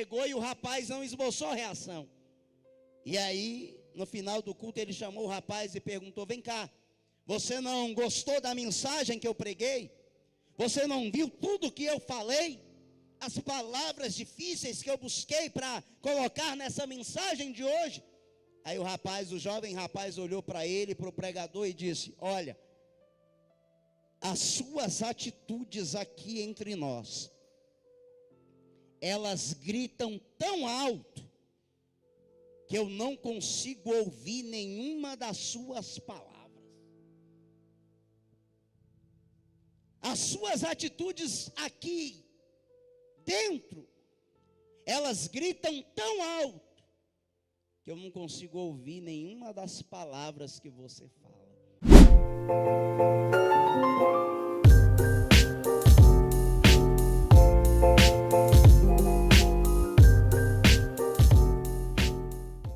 pregou e o rapaz não esboçou reação. E aí, no final do culto, ele chamou o rapaz e perguntou: vem cá, você não gostou da mensagem que eu preguei? Você não viu tudo que eu falei? As palavras difíceis que eu busquei para colocar nessa mensagem de hoje? Aí o jovem rapaz olhou para ele, para o pregador e disse: olha, as suas atitudes aqui entre nós, elas gritam tão alto, que eu não consigo ouvir nenhuma das suas palavras. As suas atitudes aqui dentro, elas gritam tão alto, que eu não consigo ouvir nenhuma das palavras que você fala.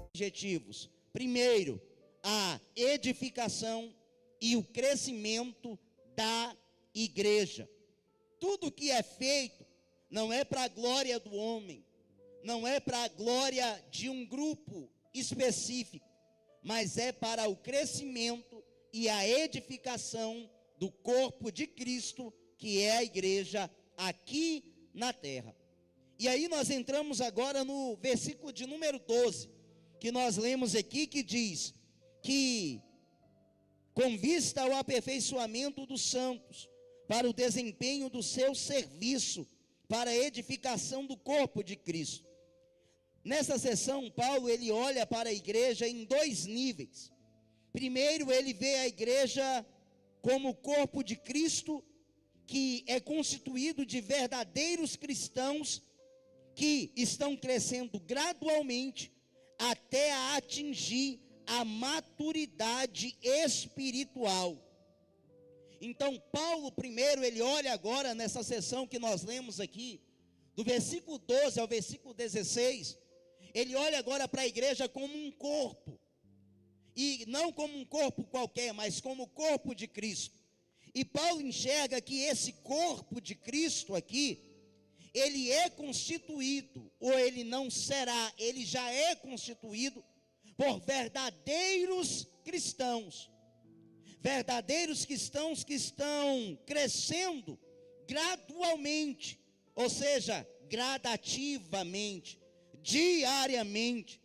Objetivos: primeiro, a edificação e o crescimento da igreja. Tudo que é feito não é para a glória do homem, não é para a glória de um grupo específico, mas é para o crescimento e a edificação do corpo de Cristo, que é a igreja aqui na terra. E aí nós entramos agora no versículo de número 12, que nós lemos aqui, que diz que com vista ao aperfeiçoamento dos santos, para o desempenho do seu serviço, para a edificação do corpo de Cristo. Nessa sessão, Paulo, ele olha para a igreja em dois níveis. Primeiro, ele vê a igreja como o corpo de Cristo, que é constituído de verdadeiros cristãos, que estão crescendo gradualmente, até a atingir a maturidade espiritual. Então, Paulo, primeiro, ele olha agora nessa sessão que nós lemos aqui, do versículo 12 ao versículo 16, ele olha agora para a igreja como um corpo, e não como um corpo qualquer, mas como o corpo de Cristo. E Paulo enxerga que esse corpo de Cristo aqui, ele é constituído, ou ele não será, ele já é constituído por verdadeiros cristãos. Verdadeiros cristãos que estão crescendo gradualmente, ou seja, gradativamente, diariamente.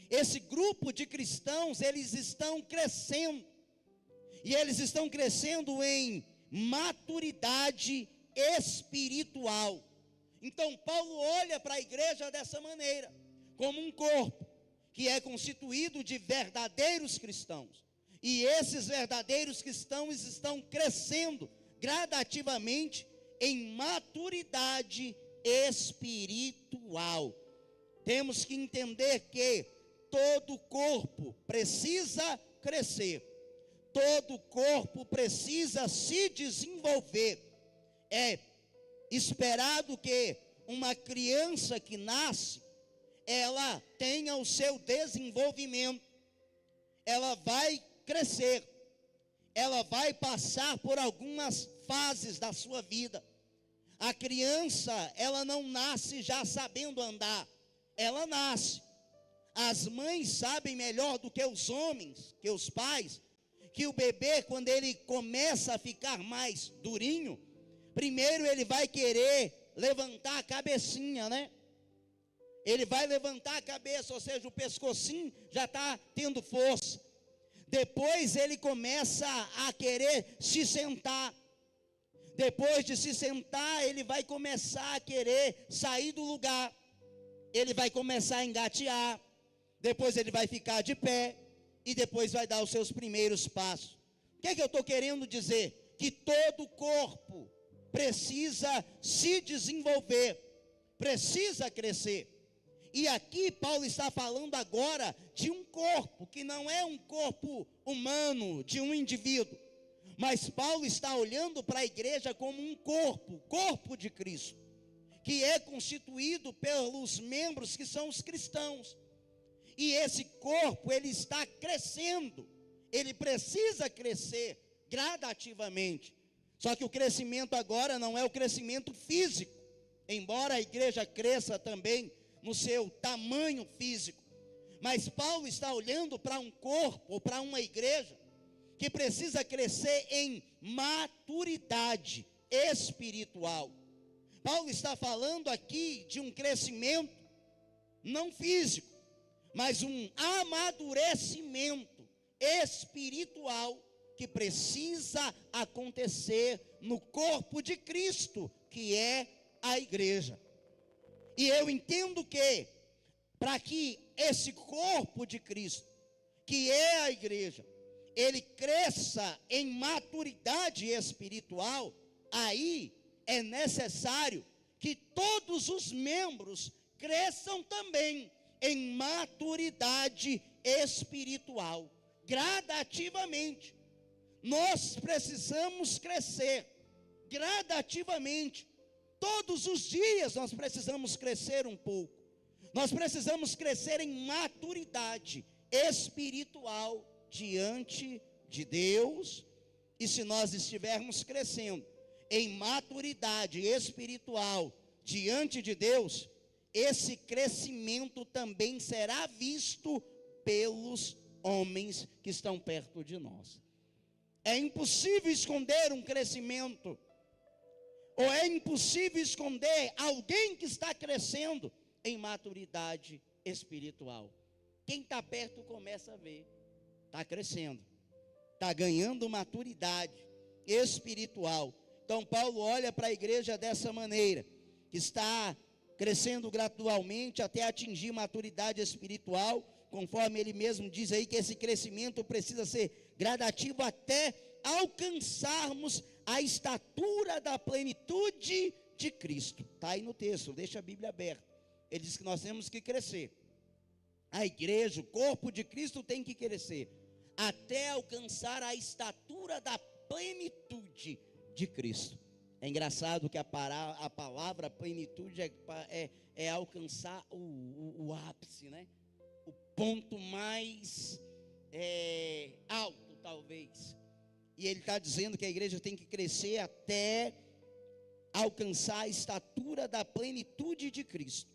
Esse grupo de cristãos, eles estão crescendo, e eles estão crescendo em maturidade espiritual. Então Paulo olha para a igreja dessa maneira, como um corpo, que é constituído de verdadeiros cristãos. E esses verdadeiros cristãos estão crescendo gradativamente em maturidade espiritual. Temos que entender que todo corpo precisa crescer, todo corpo precisa se desenvolver. É esperado que uma criança que nasce, ela tenha o seu desenvolvimento, ela vai crescer, ela vai passar por algumas fases da sua vida. A criança, ela não nasce já sabendo andar, ela nasce. As mães sabem melhor do que os homens, que os pais, que o bebê, quando ele começa a ficar mais durinho, primeiro ele vai querer levantar a cabecinha, né? Ele vai levantar a cabeça, ou seja, o pescocinho já está tendo força. Depois ele começa a querer se sentar. Depois de se sentar, ele vai começar a querer sair do lugar. Ele vai começar a engatear. Depois ele vai ficar de pé. E depois vai dar os seus primeiros passos. O que é que eu estou querendo dizer? Que todo corpo precisa se desenvolver, precisa crescer. E aqui Paulo está falando agora de um corpo, que não é um corpo humano, de um indivíduo. Mas Paulo está olhando para a igreja como um corpo, corpo de Cristo, que é constituído pelos membros que são os cristãos. E esse corpo, ele está crescendo, ele precisa crescer gradativamente. Só que o crescimento agora não é o crescimento físico, embora a igreja cresça também no seu tamanho físico. Mas Paulo está olhando para um corpo, ou para uma igreja, que precisa crescer em maturidade espiritual. Paulo está falando aqui de um crescimento, não físico, mas um amadurecimento espiritual que precisa acontecer no corpo de Cristo, que é a igreja. E eu entendo que, para que esse corpo de Cristo, que é a igreja, ele cresça em maturidade espiritual, aí é necessário que todos os membros cresçam também em maturidade espiritual, gradativamente. Nós precisamos crescer gradativamente. Todos os dias nós precisamos crescer um pouco. Nós precisamos crescer em maturidade espiritual diante de Deus. E se nós estivermos crescendo em maturidade espiritual diante de Deus, esse crescimento também será visto pelos homens que estão perto de nós. É impossível esconder um crescimento, ou é impossível esconder alguém que está crescendo em maturidade espiritual. Quem está perto começa a ver, está crescendo, está ganhando maturidade espiritual. Então Paulo olha para a igreja dessa maneira, que está crescendo gradualmente até atingir maturidade espiritual, conforme ele mesmo diz aí que esse crescimento precisa ser gradativo até alcançarmos a estatura da plenitude de Cristo. Está aí no texto, deixa a Bíblia aberta. Ele diz que nós temos que crescer. A igreja, o corpo de Cristo tem que crescer até alcançar a estatura da plenitude de Cristo. É engraçado que a palavra plenitude é alcançar o ápice, né? O ponto mais alto, talvez. E ele está dizendo que a igreja tem que crescer até alcançar a estatura da plenitude de Cristo.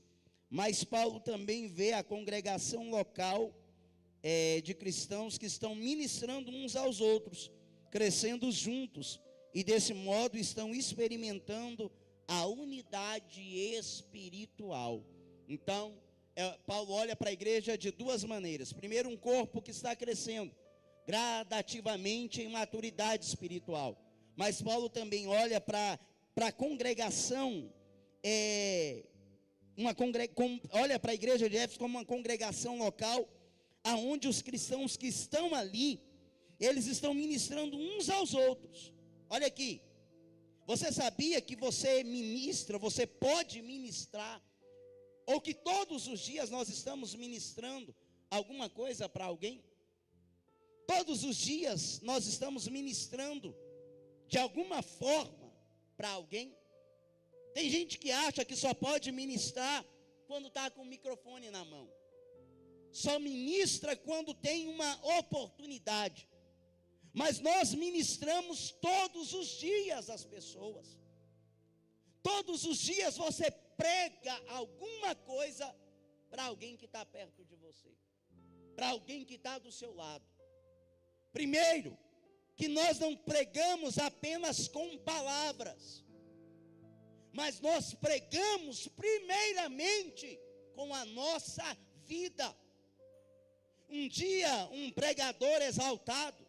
Mas Paulo também vê a congregação local de cristãos que estão ministrando uns aos outros, crescendo juntos, e desse modo estão experimentando a unidade espiritual. Então, Paulo olha para a igreja de duas maneiras. Primeiro, um corpo que está crescendo gradativamente em maturidade espiritual. Mas Paulo também olha para a congregação, olha para a igreja de Éfeso como uma congregação local, aonde os cristãos que estão ali, eles estão ministrando uns aos outros. Olha aqui, você sabia que você ministra, você pode ministrar, ou que todos os dias nós estamos ministrando alguma coisa para alguém? Todos os dias nós estamos ministrando de alguma forma para alguém. Tem gente que acha que só pode ministrar quando está com o microfone na mão. Só ministra quando tem uma oportunidade. Mas nós ministramos todos os dias às pessoas. Todos os dias você prega alguma coisa para alguém que está perto de você, para alguém que está do seu lado. Primeiro, que nós não pregamos apenas com palavras, mas nós pregamos primeiramente com a nossa vida. Um dia, um pregador exaltado,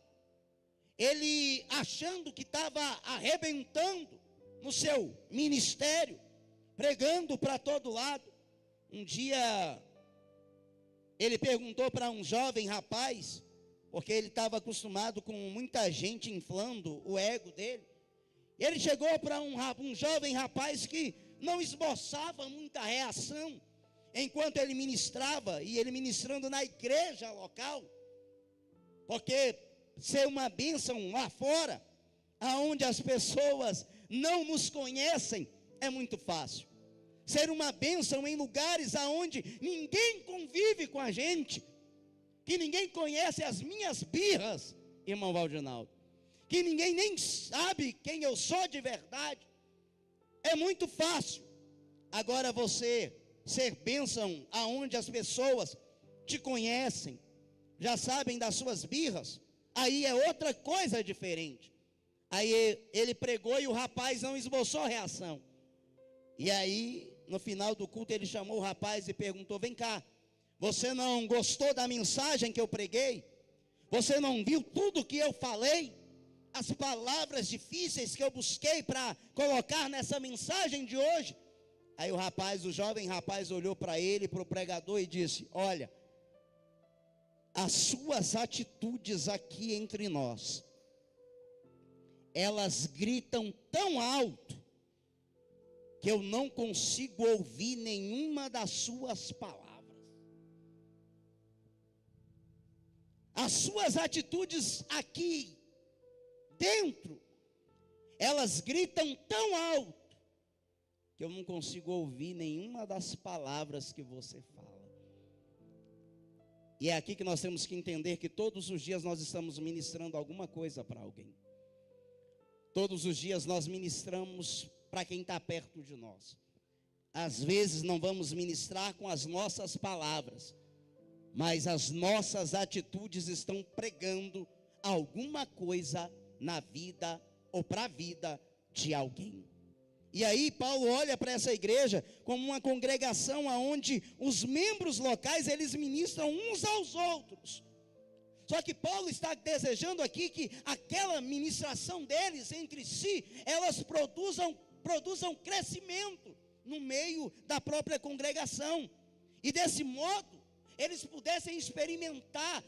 ele achando que estava arrebentando no seu ministério, pregando para todo lado, um dia ele perguntou para um jovem rapaz, porque ele estava acostumado com muita gente inflando o ego dele. Ele chegou para um jovem rapaz que não esboçava muita reação enquanto ele ministrava, e ele ministrando na igreja local, porque ser uma bênção lá fora, aonde as pessoas não nos conhecem, é muito fácil. Ser uma bênção em lugares aonde ninguém convive com a gente, que ninguém conhece as minhas birras, irmão Valdinaldo, que ninguém nem sabe quem eu sou de verdade, é muito fácil. Agora você ser bênção aonde as pessoas te conhecem, já sabem das suas birras, aí é outra coisa diferente. Aí ele pregou e o rapaz não esboçou reação. E aí, no final do culto, ele chamou o rapaz e perguntou: vem cá, você não gostou da mensagem que eu preguei? Você não viu tudo que eu falei? As palavras difíceis que eu busquei para colocar nessa mensagem de hoje? Aí o jovem rapaz olhou para ele, para o pregador e disse: olha, as suas atitudes aqui entre nós, elas gritam tão alto, que eu não consigo ouvir nenhuma das suas palavras. As suas atitudes aqui dentro, elas gritam tão alto, que eu não consigo ouvir nenhuma das palavras que você fala. E é aqui que nós temos que entender que todos os dias nós estamos ministrando alguma coisa para alguém. Todos os dias nós ministramos para quem está perto de nós. Às vezes não vamos ministrar com as nossas palavras, mas as nossas atitudes estão pregando alguma coisa na vida ou para a vida de alguém. E aí Paulo olha para essa igreja como uma congregação onde os membros locais, eles ministram uns aos outros. Só que Paulo está desejando aqui que aquela ministração deles entre si, elas produzam crescimento no meio da própria congregação. E desse modo, eles pudessem experimentar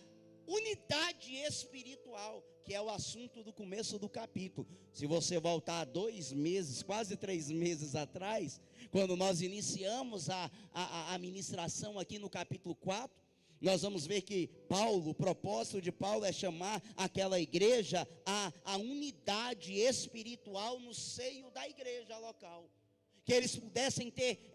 unidade espiritual, que é o assunto do começo do capítulo. Se você voltar 2 meses, quase 3 meses atrás, quando nós iniciamos a ministração aqui no capítulo 4, nós vamos ver que Paulo, o propósito de Paulo é chamar aquela igreja a unidade espiritual no seio da igreja local, que eles pudessem ter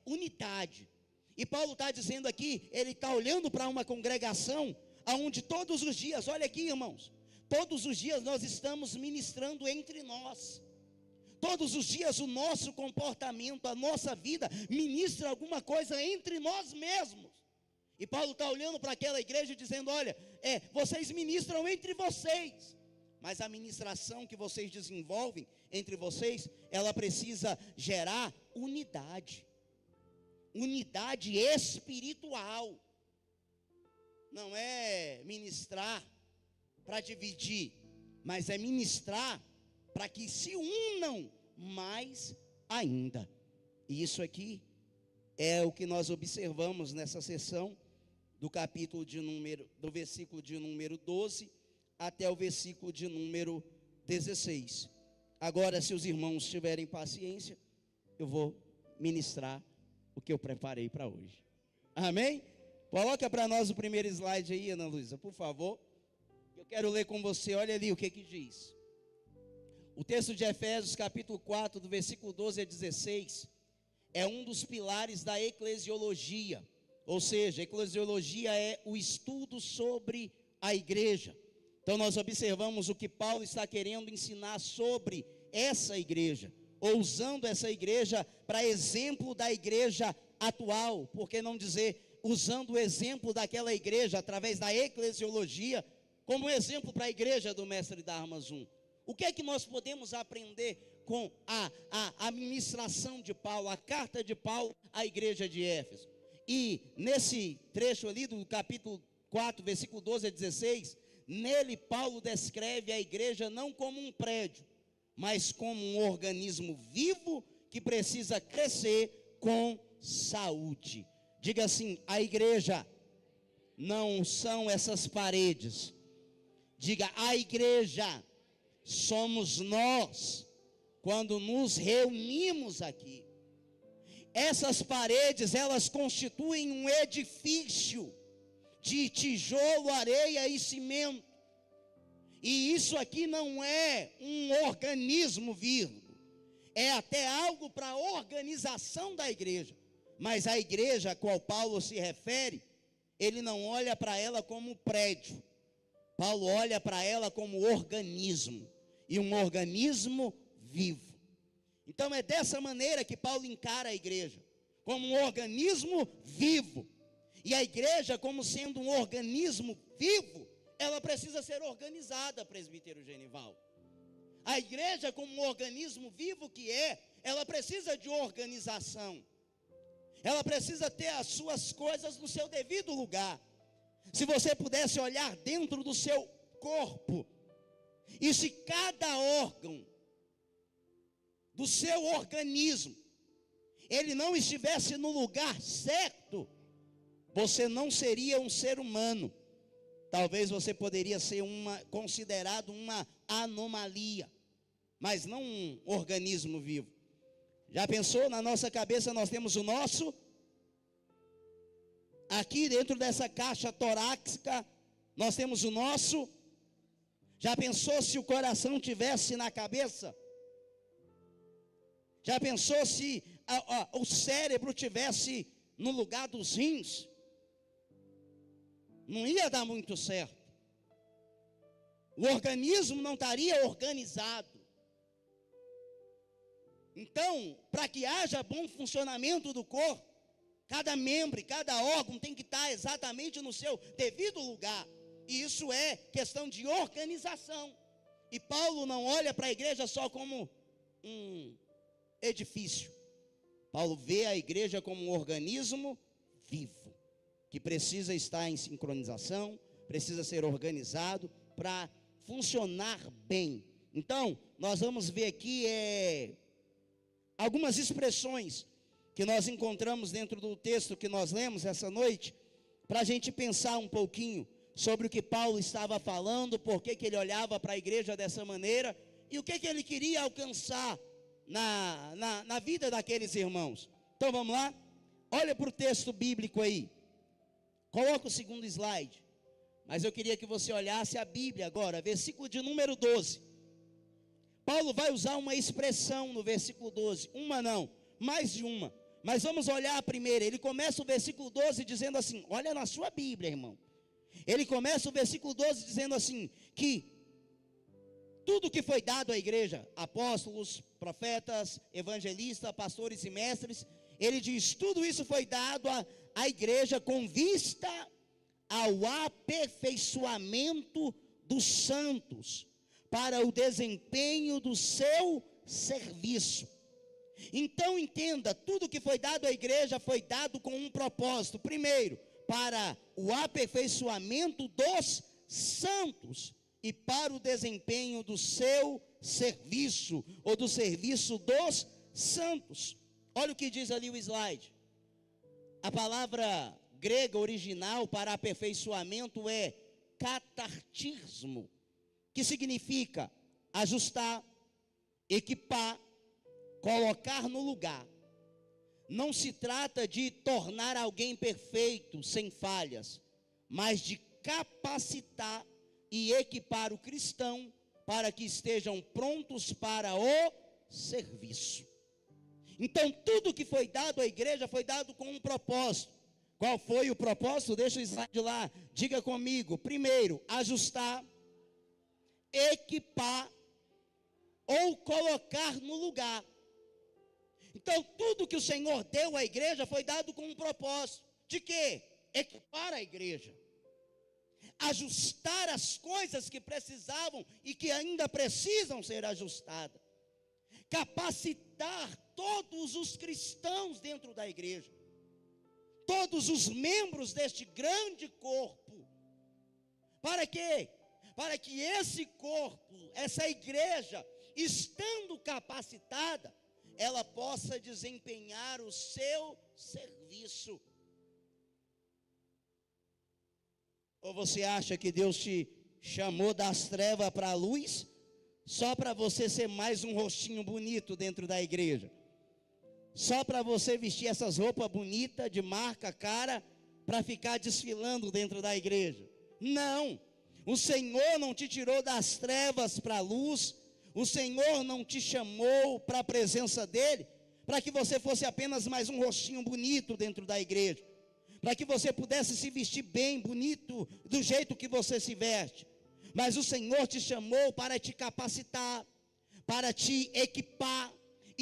unidade. E Paulo está dizendo aqui, ele está olhando para uma congregação, onde todos os dias, olha aqui irmãos, todos os dias nós estamos ministrando entre nós. Todos os dias o nosso comportamento, a nossa vida, ministra alguma coisa entre nós mesmos. E Paulo está olhando para aquela igreja dizendo: olha, vocês ministram entre vocês, mas a ministração que vocês desenvolvem entre vocês, ela precisa gerar unidade espiritual. Não é ministrar para dividir, mas é ministrar para que se unam mais ainda. E isso aqui é o que nós observamos nessa sessão do do versículo de número 12 até o versículo de número 16. Agora, se os irmãos tiverem paciência, eu vou ministrar o que eu preparei para hoje. Amém? Coloca para nós o primeiro slide aí, Ana Luísa, por favor. Eu quero ler com você, olha ali o que diz. O texto de Efésios, capítulo 4, do versículo 12 a 16, é um dos pilares da eclesiologia. Ou seja, a eclesiologia é o estudo sobre a igreja. Então nós observamos o que Paulo está querendo ensinar sobre essa igreja, ou usando essa igreja para exemplo da igreja atual, por que não dizer, usando o exemplo daquela igreja, através da eclesiologia, como exemplo para a igreja do Mestre Dharmas 1. O que é que nós podemos aprender com a ministração de Paulo, a carta de Paulo à igreja de Éfeso? E nesse trecho ali do capítulo 4, versículo 12 a 16, nele Paulo descreve a igreja não como um prédio, mas como um organismo vivo que precisa crescer com saúde. Diga assim: a igreja não são essas paredes. Diga: a igreja somos nós, quando nos reunimos aqui. Essas paredes, elas constituem um edifício de tijolo, areia e cimento. E isso aqui não é um organismo vivo, é até algo para a organização da igreja. Mas a igreja a qual Paulo se refere, ele não olha para ela como prédio. Paulo olha para ela como organismo, e um organismo vivo. Então é dessa maneira que Paulo encara a igreja, como um organismo vivo. E a igreja, como sendo um organismo vivo, ela precisa ser organizada, presbítero Genival. A igreja, como um organismo vivo que ela precisa de organização. Ela precisa ter as suas coisas no seu devido lugar. Se você pudesse olhar dentro do seu corpo, e se cada órgão do seu organismo, ele não estivesse no lugar certo, você não seria um ser humano. Talvez você poderia ser considerado uma anomalia, mas não um organismo vivo. Já pensou? Na nossa cabeça nós temos o nosso, aqui dentro dessa caixa torácica, nós temos o nosso. Já pensou se o coração tivesse na cabeça? Já pensou se o cérebro tivesse no lugar dos rins? Não ia dar muito certo. O organismo não estaria organizado. Então, para que haja bom funcionamento do corpo, cada membro e cada órgão tem que estar exatamente no seu devido lugar. E isso é questão de organização. E Paulo não olha para a igreja só como um edifício. Paulo vê a igreja como um organismo vivo, que precisa estar em sincronização, precisa ser organizado para funcionar bem. Então, nós vamos ver aqui algumas expressões que nós encontramos dentro do texto que nós lemos essa noite, para a gente pensar um pouquinho sobre o que Paulo estava falando, por que ele olhava para a igreja dessa maneira, e o que ele queria alcançar na vida daqueles irmãos. Então vamos lá? Olha para o texto bíblico aí. Coloca o segundo slide. Mas eu queria que você olhasse a Bíblia agora, versículo de número 12. Paulo vai usar uma expressão no versículo 12. Uma não, mais de uma. Mas vamos olhar a primeira. Ele começa o versículo 12 dizendo assim, olha na sua Bíblia, irmão. Ele começa o versículo 12 dizendo assim, que tudo que foi dado à igreja, apóstolos, profetas, evangelistas, pastores e mestres, ele diz, tudo isso foi dado à igreja com vista ao aperfeiçoamento dos santos, para o desempenho do seu serviço. Então entenda, tudo que foi dado à igreja foi dado com um propósito. Primeiro, para o aperfeiçoamento dos santos e para o desempenho do seu serviço, ou do serviço dos santos. Olha o que diz ali o slide. A palavra grega original para aperfeiçoamento é catartismo, que significa ajustar, equipar, colocar no lugar. Não se trata de tornar alguém perfeito, sem falhas, mas de capacitar e equipar o cristão para que estejam prontos para o serviço. Então, tudo que foi dado à igreja foi dado com um propósito. Qual foi o propósito? Deixa o slide lá, diga comigo. Primeiro, ajustar, equipar ou colocar no lugar. Então, tudo que o Senhor deu à igreja foi dado com um propósito. De quê? Equipar a igreja. Ajustar as coisas que precisavam e que ainda precisam ser ajustadas. Capacitar todos os cristãos dentro da igreja. Todos os membros deste grande corpo. Para quê? Para que esse corpo, essa igreja, estando capacitada, ela possa desempenhar o seu serviço. Ou você acha que Deus te chamou das trevas para a luz, só para você ser mais um rostinho bonito dentro da igreja? Só para você vestir essas roupas bonitas, de marca, cara, para ficar desfilando dentro da igreja? Não, o Senhor não te tirou das trevas para a luz, o Senhor não te chamou para a presença dEle, para que você fosse apenas mais um rostinho bonito dentro da igreja, para que você pudesse se vestir bem, bonito, do jeito que você se veste. Mas o Senhor te chamou para te capacitar, para te equipar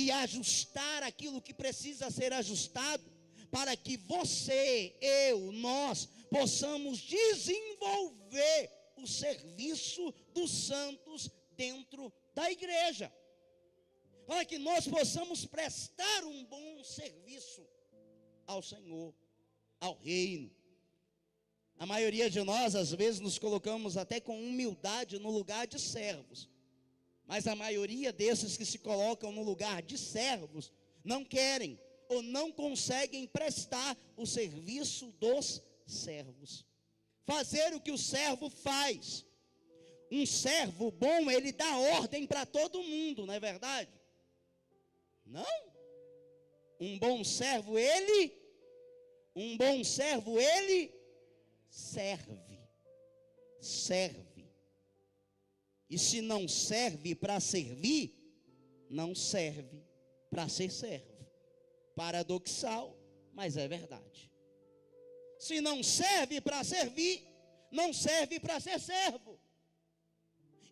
e ajustar aquilo que precisa ser ajustado, para que você, eu, nós possamos desenvolver o serviço dos santos dentro da igreja, para que nós possamos prestar um bom serviço ao Senhor, ao reino. A maioria de nós, às vezes, nos colocamos até com humildade no lugar de servos, mas a maioria desses que se colocam no lugar de servos, não querem ou não conseguem prestar o serviço dos servos, fazer o que o servo faz. Um servo bom, ele dá ordem para todo mundo, não é verdade? Não? Um bom servo, ele serve. E se não serve para servir, não serve para ser servo. Paradoxal, mas é verdade. Se não serve para servir, não serve para ser servo.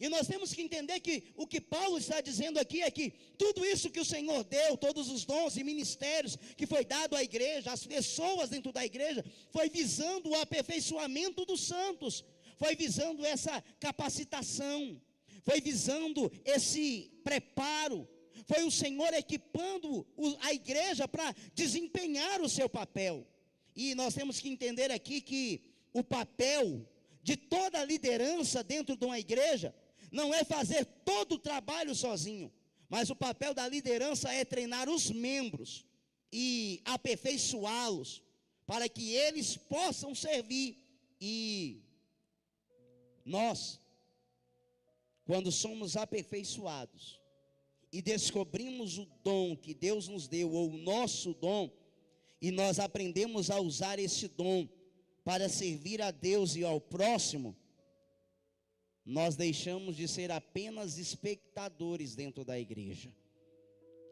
E nós temos que entender que o que Paulo está dizendo aqui é que tudo isso que o Senhor deu, todos os dons e ministérios que foi dado à igreja, às pessoas dentro da igreja, foi visando o aperfeiçoamento dos santos, foi visando essa capacitação, foi visando esse preparo, foi o Senhor equipando a igreja para desempenhar o seu papel. E nós temos que entender aqui que o papel de toda a liderança dentro de uma igreja não é fazer todo o trabalho sozinho, mas o papel da liderança é treinar os membros e aperfeiçoá-los para que eles possam servir. E nós, quando somos aperfeiçoados e descobrimos o dom que Deus nos deu, ou o nosso dom, e nós aprendemos a usar esse dom para servir a Deus e ao próximo, nós deixamos de ser apenas espectadores dentro da igreja,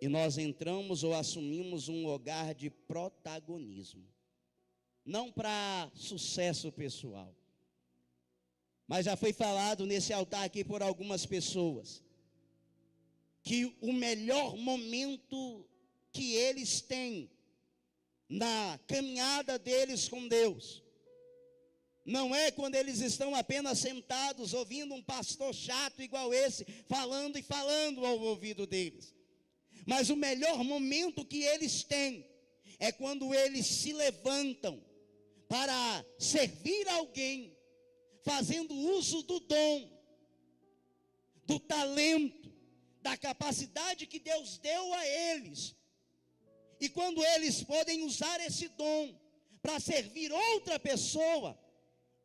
e nós entramos ou assumimos um lugar de protagonismo, não para sucesso pessoal, mas já foi falado nesse altar aqui por algumas pessoas, que o melhor momento que eles têm na caminhada deles com Deus, não é quando eles estão apenas sentados ouvindo um pastor chato igual esse, falando e falando ao ouvido deles. Mas o melhor momento que eles têm é quando eles se levantam para servir alguém, fazendo uso do dom, do talento, da capacidade que Deus deu a eles. E quando eles podem usar esse dom para servir outra pessoa,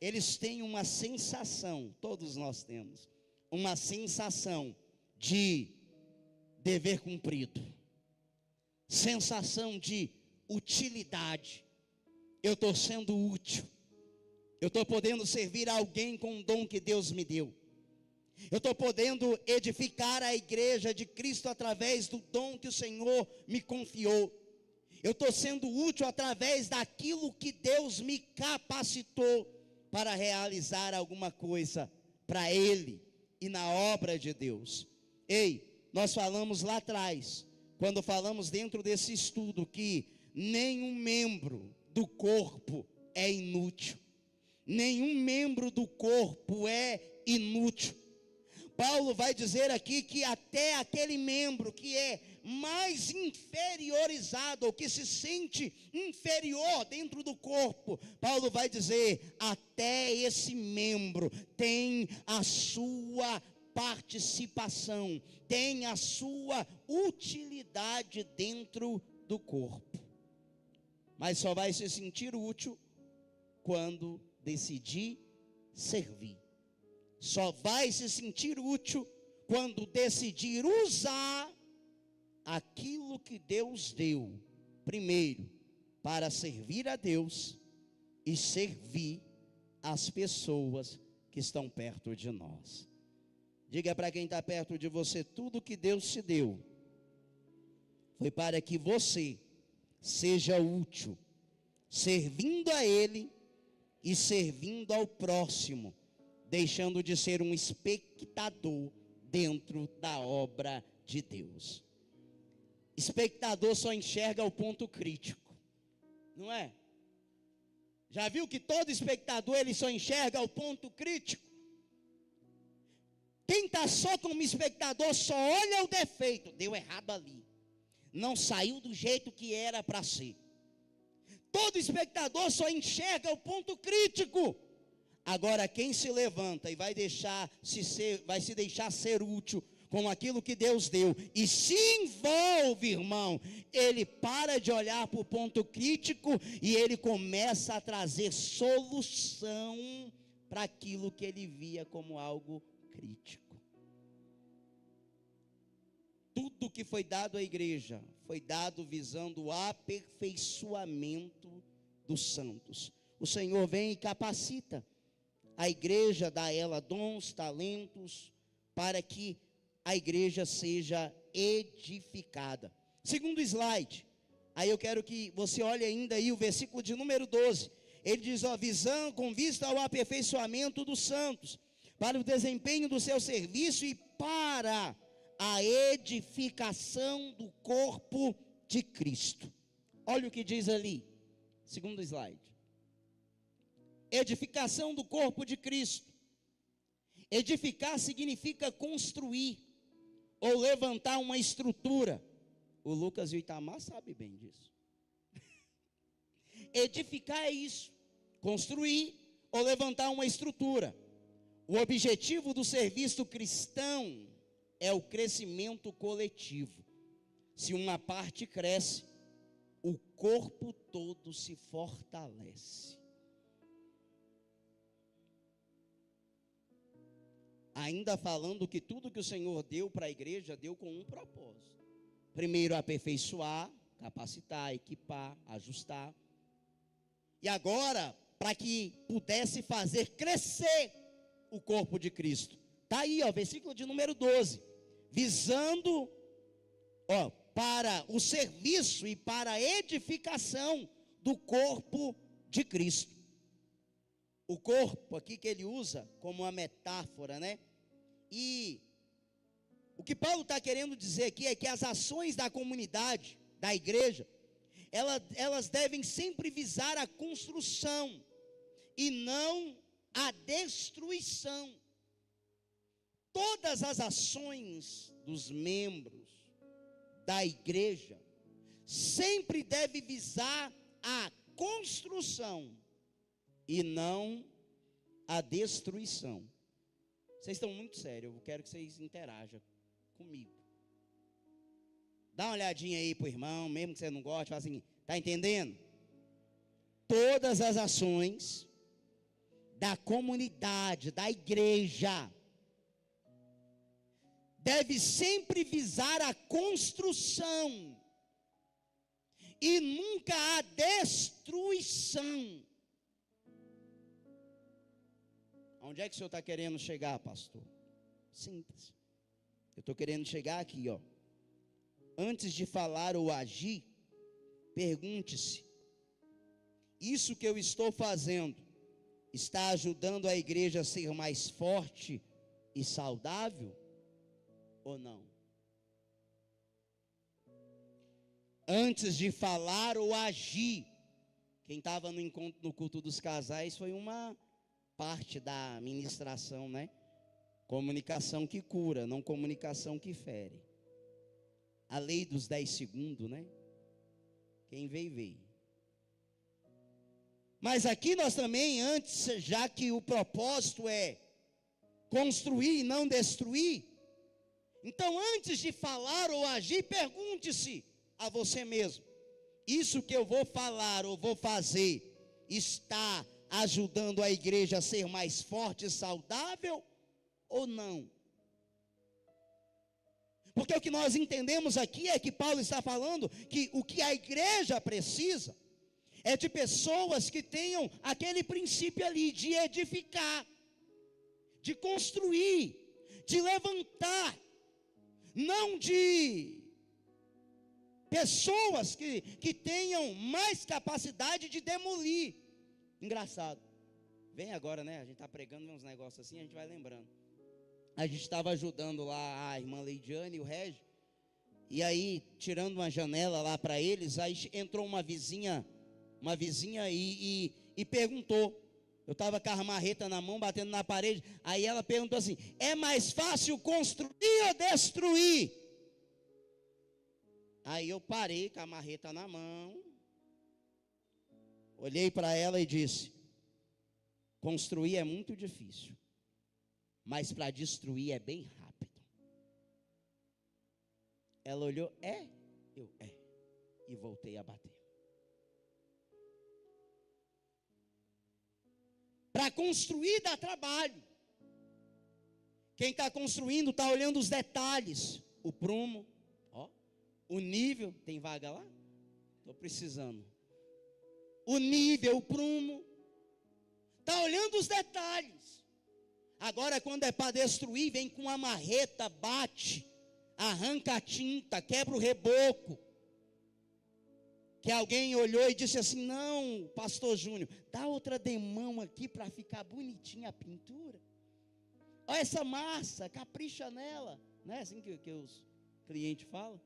eles têm uma sensação, todos nós temos, uma sensação de dever cumprido, sensação de utilidade. Eu estou sendo útil, eu estou podendo servir a alguém com o dom que Deus me deu, eu estou podendo edificar a igreja de Cristo através do dom que o Senhor me confiou, eu estou sendo útil através daquilo que Deus me capacitou para realizar alguma coisa para Ele e na obra de Deus. Ei, nós falamos lá atrás, quando falamos dentro desse estudo, que nenhum membro do corpo é inútil. Nenhum membro do corpo é inútil. Paulo vai dizer aqui que até aquele membro que é mais inferiorizado, ou que se sente inferior dentro do corpo, Paulo vai dizer, até esse membro tem a sua participação, tem a sua utilidade dentro do corpo. Mas só vai se sentir útil quando decidir servir. Só vai se sentir útil quando decidir usar aquilo que Deus deu, primeiro, para servir a Deus e servir as pessoas que estão perto de nós. Diga para quem está perto de você, tudo que Deus te deu foi para que você seja útil, servindo a Ele e servindo ao próximo, deixando de ser um espectador dentro da obra de Deus. espectador só enxerga o ponto crítico, não é? Já viu que todo espectador ele só enxerga o ponto crítico? Quem está só como espectador só olha o defeito. Deu errado ali. Não saiu do jeito que era para ser. Todo espectador só enxerga o ponto crítico. Agora quem se levanta e vai se deixar ser útil com aquilo que Deus deu e se envolve, irmão, ele para de olhar para o ponto crítico e ele começa a trazer solução para aquilo que ele via como algo crítico. Tudo que foi dado à igreja foi dado visando o aperfeiçoamento dos santos. O Senhor vem e capacita a igreja, dá a ela dons, talentos, para que a igreja seja edificada. Segundo slide, aí eu quero que você olhe ainda aí o versículo de número 12. Ele diz, visão com vista ao aperfeiçoamento dos santos, para o desempenho do seu serviço e para a edificação do corpo de Cristo. Olha o que diz ali, segundo slide. Edificação do corpo de Cristo. Edificar significa construir ou levantar uma estrutura. O Lucas e o Itamar sabem bem disso. Edificar é isso, construir ou levantar uma estrutura. O objetivo do serviço cristão é o crescimento coletivo. Se uma parte cresce, o corpo todo se fortalece. Ainda falando que tudo que o Senhor deu para a igreja, deu com um propósito. Primeiro, aperfeiçoar, capacitar, equipar, ajustar. E agora, para que pudesse fazer crescer o corpo de Cristo. Está aí, versículo de número 12. Visando, para o serviço e para a edificação do corpo de Cristo. O corpo aqui que ele usa como uma metáfora, né? E o que Paulo está querendo dizer aqui é que as ações da comunidade, da igreja, elas devem sempre visar a construção e não a destruição. Todas as ações dos membros da igreja sempre devem visar a construção e não a destruição. Vocês estão muito sérios, eu quero que vocês interajam comigo. Dá uma olhadinha aí pro irmão, mesmo que você não goste, fala assim, tá entendendo? Todas as ações da comunidade, da igreja, deve sempre visar a construção e nunca a destruição. Onde é que o senhor está querendo chegar, pastor? Simples. Eu estou querendo chegar aqui, Antes de falar ou agir, pergunte-se: isso que eu estou fazendo está ajudando a igreja a ser mais forte e saudável ou não? Antes de falar ou agir, quem estava no culto dos casais foi uma parte da ministração, né? Comunicação que cura, não comunicação que fere. A lei dos 10 segundos, né? Quem veio, veio. Mas aqui nós também, antes, já que o propósito é construir e não destruir, então antes de falar ou agir, pergunte-se a você mesmo: isso que eu vou falar ou vou fazer está ajudando a igreja a ser mais forte e saudável ou não? Porque o que nós entendemos aqui é que Paulo está falando que o que a igreja precisa é de pessoas que tenham aquele princípio ali de edificar, de construir, de levantar, não de pessoas que tenham mais capacidade de demolir. Engraçado, vem agora, né? A gente está pregando uns negócios assim, a gente vai lembrando. A gente estava ajudando lá a irmã Leidiane e o Régio, E aí, tirando uma janela lá para eles, aí entrou uma vizinha e perguntou. Eu estava com a marreta na mão, batendo na parede. Aí ela perguntou assim: é mais fácil construir ou destruir? Aí eu parei com a marreta na mão, olhei para ela e disse: construir é muito difícil, mas para destruir é bem rápido. Ela olhou: eu e voltei a bater. Para construir dá trabalho. Quem está construindo está olhando os detalhes, o prumo, o nível. Tem vaga lá? Estou precisando. O nível, o prumo. Está olhando os detalhes. Agora, quando é para destruir, vem com uma marreta, bate, arranca a tinta, quebra o reboco. Que alguém olhou e disse assim: não, pastor Júnior, dá outra demão aqui para ficar bonitinha a pintura. Olha essa massa, capricha nela. Não é assim que os clientes falam?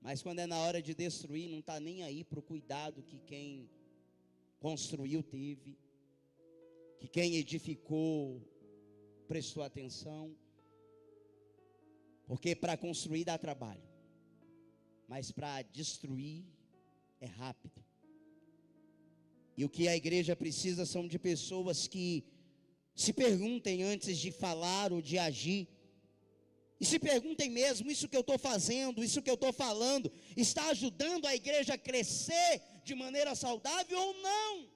Mas quando é na hora de destruir, não está nem aí para o cuidado que quem construiu teve, que quem edificou prestou atenção. Porque para construir dá trabalho, mas para destruir é rápido. E o que a igreja precisa são de pessoas que se perguntem antes de falar ou de agir. E se perguntem mesmo: isso que eu estou fazendo, isso que eu estou falando, está ajudando a igreja a crescer de maneira saudável ou não?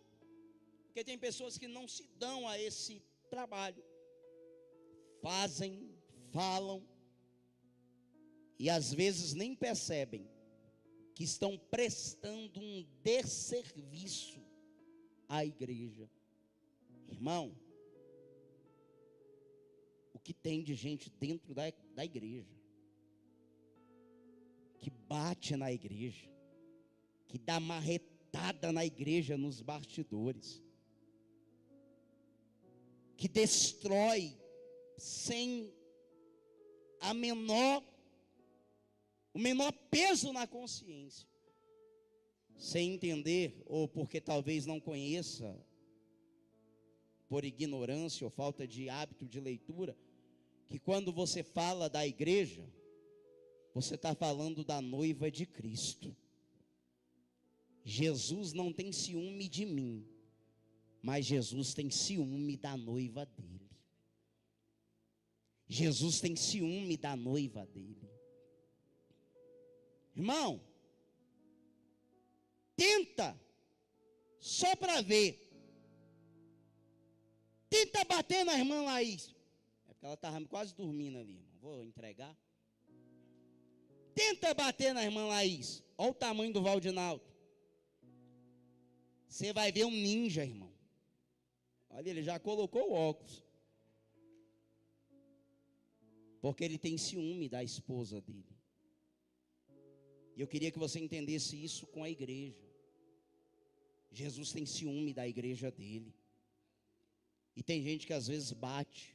Porque tem pessoas que não se dão a esse trabalho. Fazem, falam, e às vezes nem percebem que estão prestando um desserviço à igreja. Irmão, o que tem de gente dentro da igreja, que bate na igreja, que dá marretada na igreja nos bastidores, que destrói sem o menor peso na consciência, sem entender, ou porque talvez não conheça, por ignorância ou falta de hábito de leitura, que quando você fala da igreja, você está falando da noiva de Cristo. Jesus não tem ciúme de mim, mas Jesus tem ciúme da noiva dele. Jesus tem ciúme da noiva dele. Irmão, tenta, só para ver, tenta bater na irmã Laís. É porque ela estava quase dormindo ali, irmão. Vou entregar. Tenta bater na irmã Laís. Olha o tamanho do Valdinaldo. Você vai ver um ninja, irmão. Olha, ele já colocou o óculos. Porque ele tem ciúme da esposa dele. E eu queria que você entendesse isso com a igreja. Jesus tem ciúme da igreja dele. E tem gente que às vezes bate,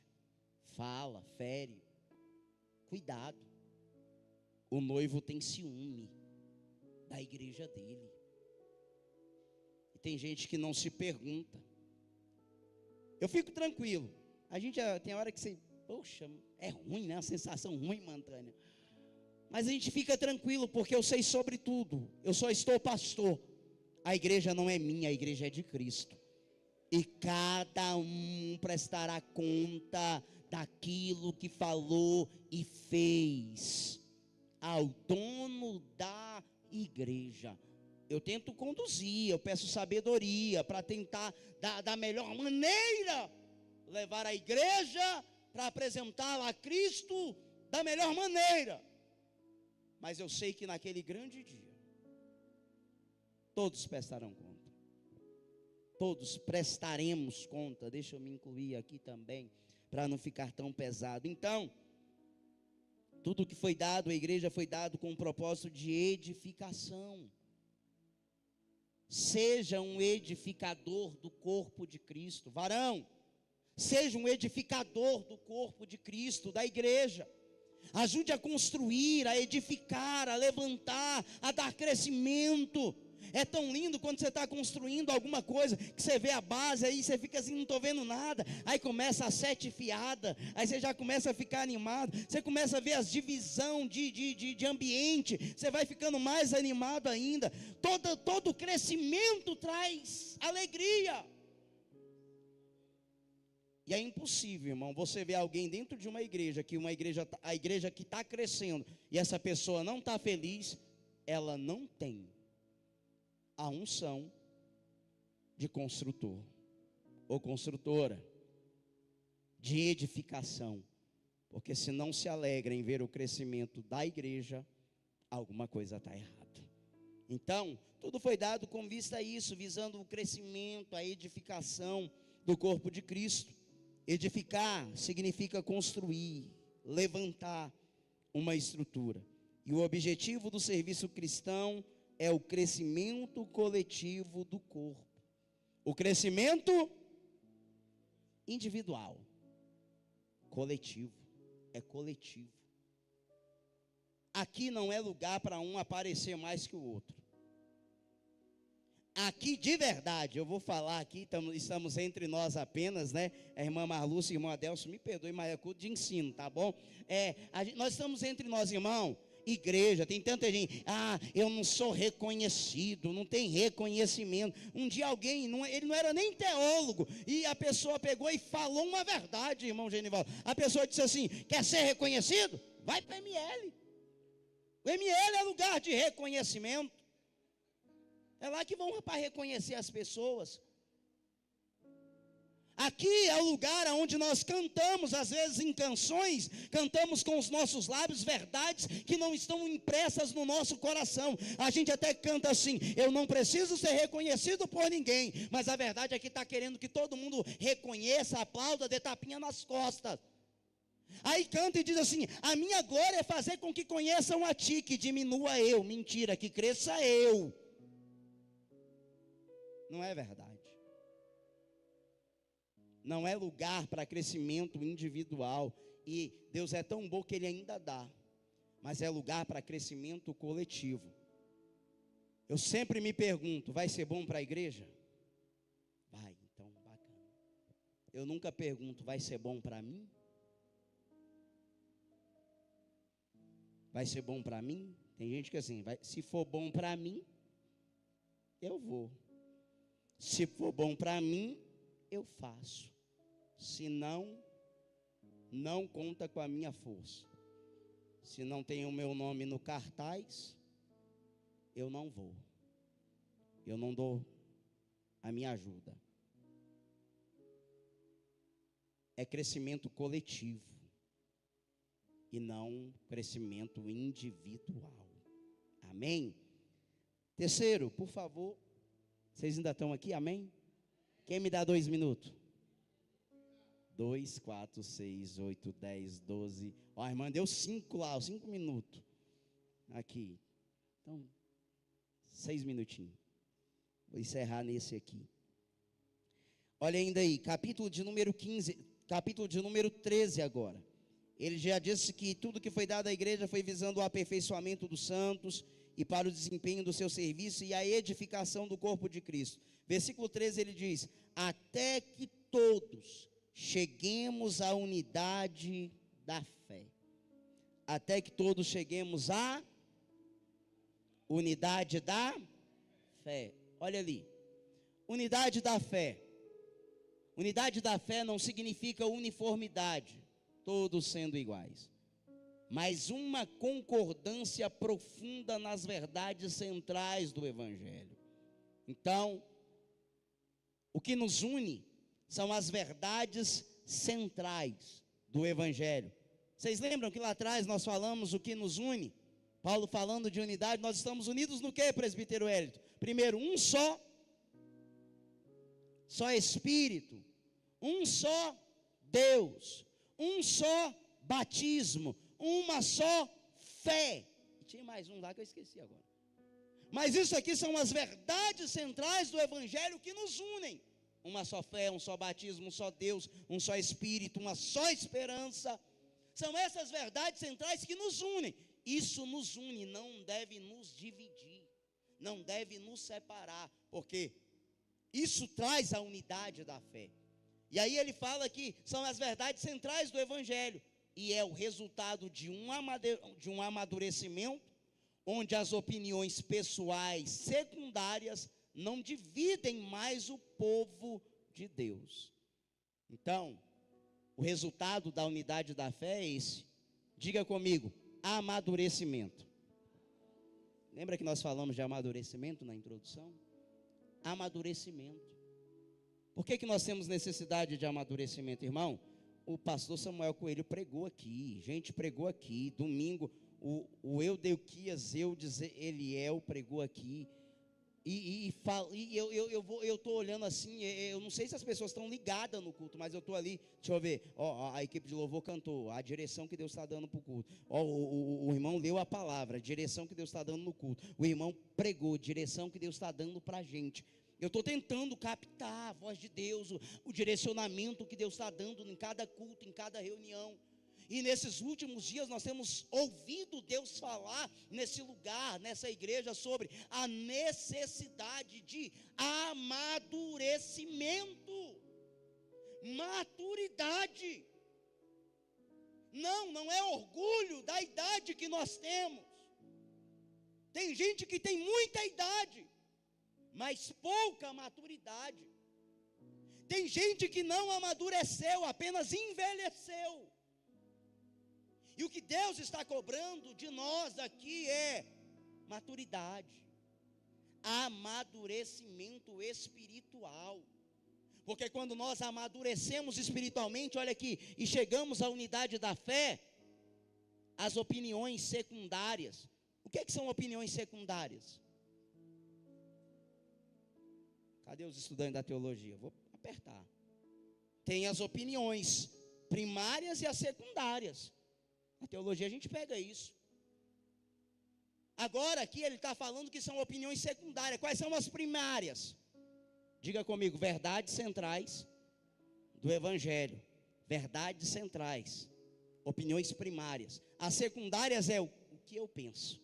fala, fere. Cuidado. O noivo tem ciúme da igreja dele. E tem gente que não se pergunta. Eu fico tranquilo. A gente tem hora que você, poxa, é ruim, né? Uma sensação ruim, momentânea. Mas a gente fica tranquilo, porque eu sei sobre tudo. Eu só estou pastor. A igreja não é minha, a igreja é de Cristo. E cada um prestará conta daquilo que falou e fez ao dono da igreja. Eu tento conduzir, eu peço sabedoria para tentar da melhor maneira levar a igreja para apresentá-la a Cristo da melhor maneira. Mas eu sei que naquele grande dia todos prestarão conta. Todos prestaremos conta. Deixa eu me incluir aqui também, para não ficar tão pesado. Então, tudo que foi dado à igreja foi dado com um propósito de edificação. Seja um edificador do corpo de Cristo. Varão, seja um edificador do corpo de Cristo, da igreja. Ajude a construir, a edificar, a levantar, a dar crescimento. É tão lindo quando você está construindo alguma coisa, que você vê a base, aí você fica assim, não estou vendo nada. Aí começa a sete fiada, aí você já começa a ficar animado. Você começa a ver as divisão de ambiente, você vai ficando mais animado ainda. Todo crescimento traz alegria. E é impossível, irmão, você ver alguém dentro de uma igreja, a igreja que está crescendo, e essa pessoa não está feliz, ela não tem a unção de construtor, ou construtora, de edificação, porque se não se alegra em ver o crescimento da igreja, alguma coisa está errada. Então, tudo foi dado com vista a isso, visando o crescimento, a edificação do corpo de Cristo. Edificar significa construir, levantar uma estrutura. E o objetivo do serviço cristão é o crescimento coletivo do corpo. O crescimento individual, coletivo, é coletivo. Aqui não é lugar para um aparecer mais que o outro. Aqui de verdade, eu vou falar aqui, estamos entre nós apenas, né? A irmã Marlúcia e o irmão Adelso, me perdoe, mas é culto de ensino, tá bom? Nós estamos entre nós, irmão. Igreja, tem tanta gente, eu não sou reconhecido, não tem reconhecimento. Um dia alguém, ele não era nem teólogo, e a pessoa pegou e falou uma verdade, irmão Genivaldo. A pessoa disse assim: quer ser reconhecido? Vai para o ML. O ML é lugar de reconhecimento. É lá que vão para reconhecer as pessoas. Aqui é o lugar onde nós cantamos, às vezes em canções, cantamos com os nossos lábios verdades que não estão impressas no nosso coração. A gente até canta assim: eu não preciso ser reconhecido por ninguém, mas a verdade é que está querendo que todo mundo reconheça, aplauda, dê tapinha nas costas. Aí canta e diz assim: a minha glória é fazer com que conheçam a ti, que diminua eu. Mentira, que cresça eu. Não é verdade. Não é lugar para crescimento individual. E Deus é tão bom que Ele ainda dá. Mas é lugar para crescimento coletivo. Eu sempre me pergunto: vai ser bom para a igreja? Vai, então bacana. Eu nunca pergunto: vai ser bom para mim? Vai ser bom para mim? Tem gente que assim, se for bom para mim, eu vou. Se for bom para mim, eu faço. Se não, não conta com a minha força. Se não tem o meu nome no cartaz, eu não vou. Eu não dou a minha ajuda. É crescimento coletivo e não crescimento individual. Amém? Terceiro, por favor. Vocês ainda estão aqui, amém? Quem me dá 2 minutos? 2, 4, 6, 8, 10, 12. Ó, a irmã deu 5 lá, 5 minutos. Aqui. Então, 6 minutinhos. Vou encerrar nesse aqui. Olha ainda aí, capítulo de número 15, capítulo de número 13 agora. Ele já disse que tudo que foi dado à igreja foi visando o aperfeiçoamento dos santos e para o desempenho do seu serviço e a edificação do corpo de Cristo. Versículo 13 ele diz: até que todos cheguemos à unidade da fé. Até que todos cheguemos à unidade da fé. Olha ali, unidade da fé. Unidade da fé não significa uniformidade, todos sendo iguais, mas uma concordância profunda nas verdades centrais do Evangelho. Então, o que nos une são as verdades centrais do Evangelho. Vocês lembram que lá atrás nós falamos o que nos une? Paulo falando de unidade, nós estamos unidos no que, presbítero Hélito? Primeiro, um só Espírito, um só Deus, um só batismo, uma só fé. E tinha mais um lá que eu esqueci agora. Mas isso aqui são as verdades centrais do Evangelho que nos unem. Uma só fé, um só batismo, um só Deus, um só Espírito, uma só esperança. São essas verdades centrais que nos unem. Isso nos une, não deve nos dividir, não deve nos separar, porque isso traz a unidade da fé. E aí ele fala que são as verdades centrais do Evangelho, e é o resultado de um amadurecimento, onde as opiniões pessoais secundárias não dividem mais o povo de Deus. Então, o resultado da unidade da fé é esse. Diga comigo, amadurecimento. Lembra que nós falamos de amadurecimento na introdução? Amadurecimento. Por que nós temos necessidade de amadurecimento, irmão? O pastor Samuel Coelho pregou aqui, gente pregou aqui, domingo, o Eudeuquias Eliel pregou aqui, e eu estou olhando assim, eu não sei se as pessoas estão ligadas no culto, mas eu estou ali, deixa eu ver, a equipe de louvor cantou, a direção que Deus está dando para o culto, o irmão leu a palavra, a direção que Deus está dando no culto, o irmão pregou, direção que Deus está dando para a gente. Eu estou tentando captar a voz de Deus, o direcionamento que Deus está dando em cada culto, em cada reunião. E nesses últimos dias nós temos ouvido Deus falar nesse lugar, nessa igreja, sobre a necessidade de amadurecimento, maturidade. Não é orgulho da idade que nós temos. Tem gente que tem muita idade, mas pouca maturidade. Tem gente que não amadureceu, apenas envelheceu. E o que Deus está cobrando de nós aqui é maturidade, amadurecimento espiritual. Porque quando nós amadurecemos espiritualmente, olha aqui, e chegamos à unidade da fé, as opiniões secundárias. O que são opiniões secundárias? Cadê os estudantes da teologia? Vou apertar. Tem as opiniões primárias e as secundárias. Na teologia a gente pega isso. Agora aqui ele está falando que são opiniões secundárias. Quais são as primárias? Diga comigo, verdades centrais do Evangelho. Verdades centrais. Opiniões primárias. As secundárias é o que eu penso.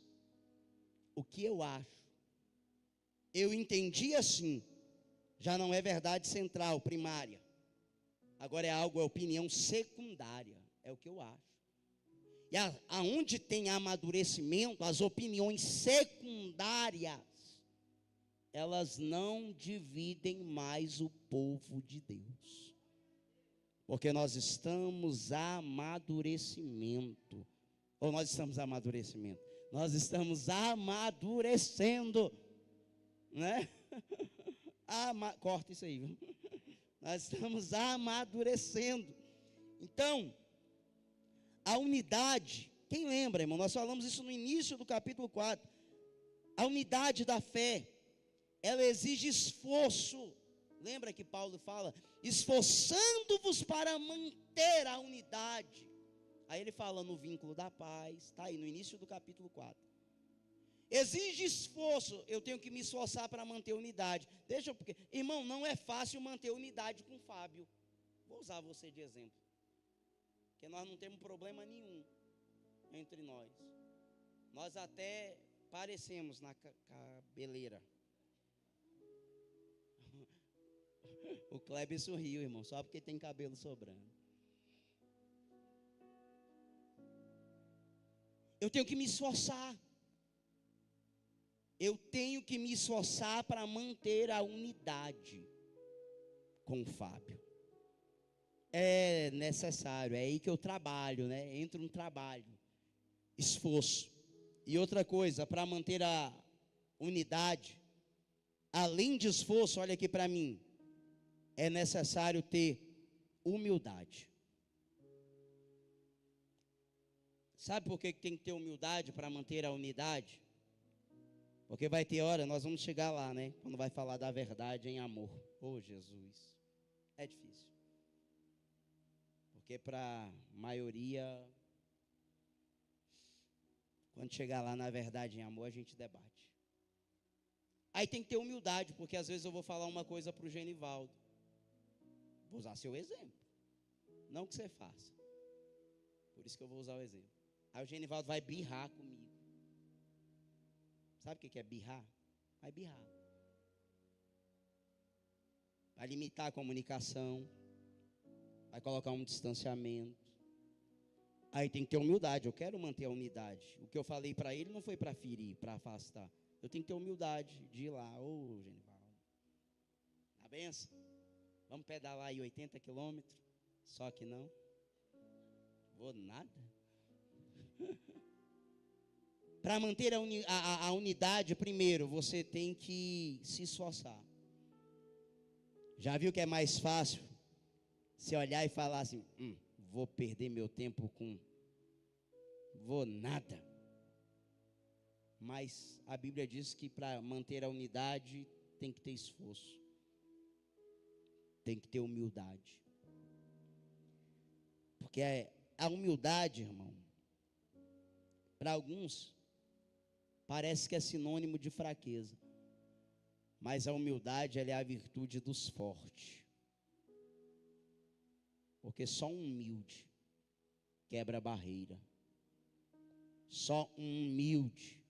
O que eu acho. Eu entendi assim. Já não é verdade central, primária. Agora é opinião secundária. É o que eu acho. E aonde tem amadurecimento, as opiniões secundárias, elas não dividem mais o povo de Deus. Porque nós estamos amadurecimento. Ou nós estamos amadurecimento? Nós estamos amadurecendo. Né? Corta isso aí, viu? Nós estamos amadurecendo. Então, a unidade, quem lembra, irmão? Nós falamos isso no início do capítulo 4. A unidade da fé, ela exige esforço. Lembra que Paulo fala? Esforçando-vos para manter a unidade. Aí ele fala no vínculo da paz, está aí no início do capítulo 4. Exige esforço, eu tenho que me esforçar para manter a unidade. Porque, irmão, não é fácil manter unidade com o Fábio. Vou usar você de exemplo. Porque nós não temos problema nenhum entre nós. Nós até parecemos na cabeleira. O Kleber sorriu, irmão, só porque tem cabelo sobrando. Eu tenho que me esforçar. Eu tenho que me esforçar para manter a unidade com o Fábio. É necessário, é aí que eu trabalho, né? Entra um trabalho, esforço. E outra coisa, para manter a unidade, além de esforço, olha aqui para mim, é necessário ter humildade. Sabe por que tem que ter humildade para manter a unidade? Porque vai ter hora, nós vamos chegar lá, né? Quando vai falar da verdade em amor. Oh, Jesus. É difícil. Porque para a maioria, quando chegar lá na verdade em amor, a gente debate. Aí tem que ter humildade, porque às vezes eu vou falar uma coisa para o Genivaldo. Vou usar seu exemplo. Não que você faça. Por isso que eu vou usar o exemplo. Aí o Genivaldo vai birrar comigo. Sabe o que é birrar? Vai birrar. Vai limitar a comunicação. Vai colocar um distanciamento. Aí tem que ter humildade. Eu quero manter a unidade. O que eu falei para ele não foi para ferir, para afastar. Eu tenho que ter humildade de ir lá. Ô, Genivaldo. A benção. Vamos pedalar aí 80 quilômetros. Só que não. Vou nada. Para manter a unidade, primeiro, você tem que se esforçar. Já viu que é mais fácil você olhar e falar assim, vou perder meu tempo com... Vou nada. Mas a Bíblia diz que para manter a unidade tem que ter esforço. Tem que ter humildade. Porque a humildade, irmão, para alguns, parece que é sinônimo de fraqueza. Mas a humildade, ela é a virtude dos fortes. Porque só um humilde quebra a barreira. Só um humilde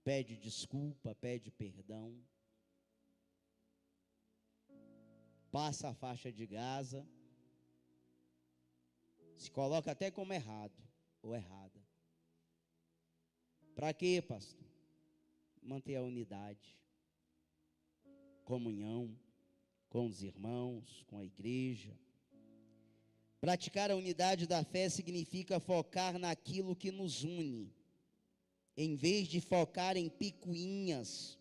pede desculpa, pede perdão. Passa a faixa de Gaza. Se coloca até como errado ou errada. Para quê, pastor? Manter a unidade. Comunhão com os irmãos, com a igreja. Praticar a unidade da fé significa focar naquilo que nos une, em vez de focar em picuinhas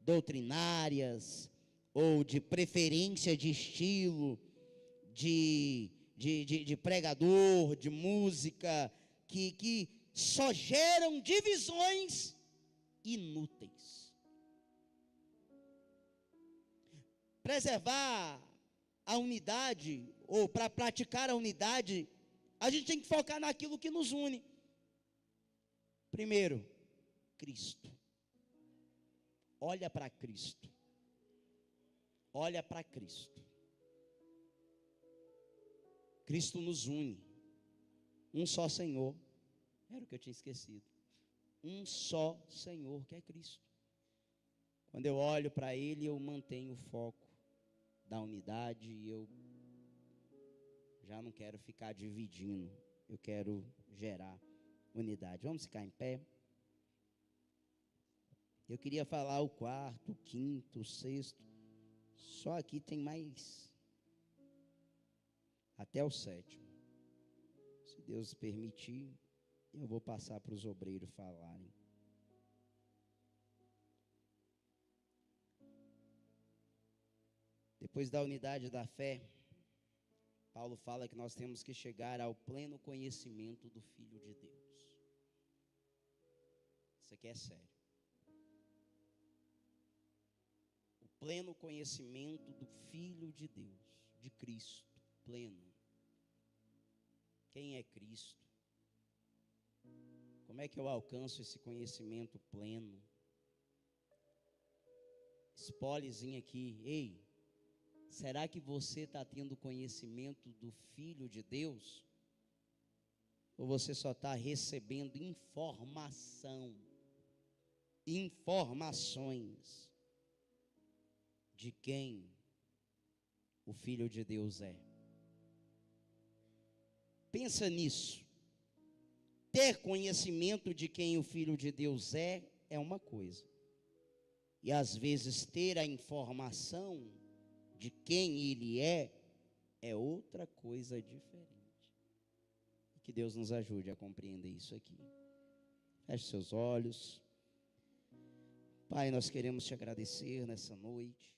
doutrinárias, ou de preferência de estilo, de pregador, de música, que só geram divisões inúteis. Preservar a unidade, ou para praticar a unidade, a gente tem que focar naquilo que nos une. Primeiro, Cristo. Olha para Cristo. Olha para Cristo. Cristo nos une. Um só Senhor. Era o que eu tinha esquecido. Um só Senhor, que é Cristo. Quando eu olho para Ele, eu mantenho o foco da unidade e eu já não quero ficar dividindo. Eu quero gerar unidade. Vamos ficar em pé? Eu queria falar o quarto, o quinto, o sexto. Só aqui tem mais até o sétimo. Se Deus permitir, eu vou passar para os obreiros falarem. Depois da unidade da fé, Paulo fala que nós temos que chegar ao pleno conhecimento do Filho de Deus. Isso aqui é sério. O pleno conhecimento do Filho de Deus, de Cristo, pleno. Quem é Cristo? Como é que eu alcanço esse conhecimento pleno? Spoilerzinho aqui, ei, será que você está tendo conhecimento do Filho de Deus? Ou você só está recebendo informações de quem o Filho de Deus é? Pensa nisso. Ter conhecimento de quem o Filho de Deus é uma coisa. E às vezes ter a informação de quem Ele é outra coisa diferente. Que Deus nos ajude a compreender isso aqui. Feche seus olhos. Pai, nós queremos te agradecer nessa noite.